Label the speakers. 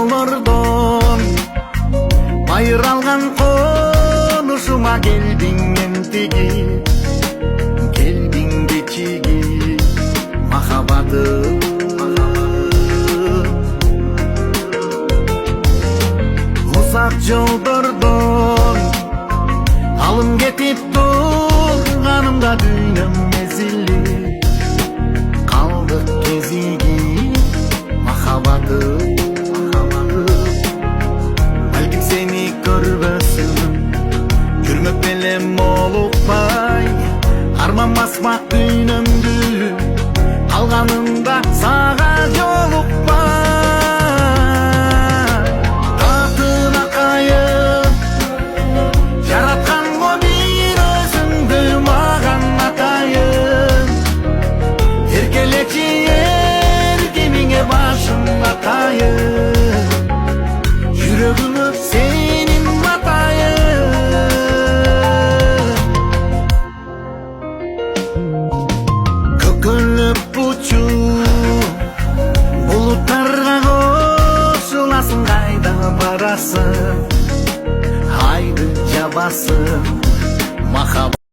Speaker 1: жолордон майыр алган конушума келдиң эмтиги, келдиң кечиги махабатым. Узак жолдордон алым кетип турганымда дүйнөм мезили, калдык кезиги махабатым. Балким сени көрбөсүн, жүрмөк менен молукпай, арман басмак дүйнөмдү, калганымда сага жолукпай. Татына кайып жараткан го бир өзүңдү маган атайын, эркелечи эркемиңе башым атайын, жүрөгүмө сенин атайын. Көкөлөп учуп булуттарга кошуласың, кайда барасың, айды жабасың махаббат.